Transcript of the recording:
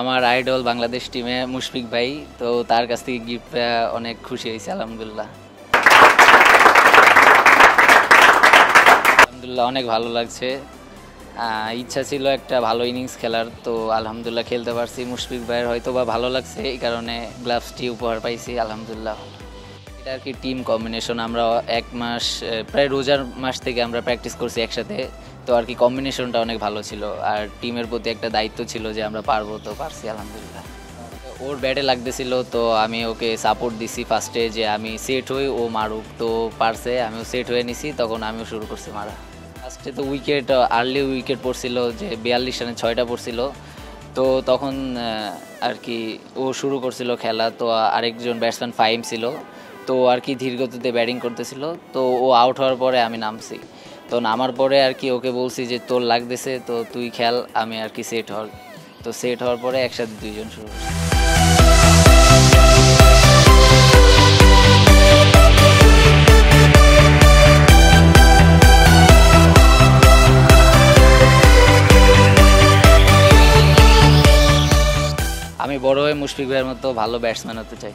আমার আইডল বাংলাদেশ টিমে মুশফিক ভাই, তো তার কাছ থেকে গিফট পেয়ে অনেক খুশি হয়েছি। আলহামদুলিল্লাহ আলহামদুলিল্লাহ অনেক ভালো লাগছে। ইচ্ছা ছিল একটা ভালো ইনিংস খেলার, তো আলহামদুলিল্লাহ খেলতে পারছি। মুশফিক ভাইয়ের হয়তো বা ভালো লাগছে, এই কারণে গ্লাভসটি উপহার পাইছি। আলহামদুলিল্লাহ এটা আর কি টিম কম্বিনেশন। আমরা এক মাস প্রায় রোজার মাস থেকে আমরা প্র্যাকটিস করছি একসাথে, তো আর কি কম্বিনেশনটা অনেক ভালো ছিল। আর টিমের প্রতি একটা দায়িত্ব ছিল যে আমরা পারবো, তো পারছি আলহামদুলিল্লাহ। ওর ব্যাটে লাগতেছিল, তো আমি ওকে সাপোর্ট দিছি ফার্স্টে যে আমি সেট হই ও মারুক, তো পারছে। আমিও সেট হয়ে নিছি, তখন আমিও শুরু করছি মারা। ফার্স্টে তো উইকেট আর্লি উইকেট পড়ছিল, যে 42 রানে 6টা পড়ছিল। তো তখন আর কি ও শুরু করছিল খেলা, তো আরেকজন ব্যাটসম্যান ফাইম ছিল, তো আর কি ধীর গতিতে ব্যাটিং করতেছিল। তো ও আউট হওয়ার পরে আমি নামছি, তো নামার পরে আর কি ওকে বলছি যে তোর লাগতেছে, তো তুই খেল, আমি আর কি সেট হওয়ার। তো সেট হওয়ার পরে একসাথে দুইজন শুরু করছি। আমি বড় হয়ে মুশফিক ভাইয়ের মতো ভালো ব্যাটসম্যান হতে চাই।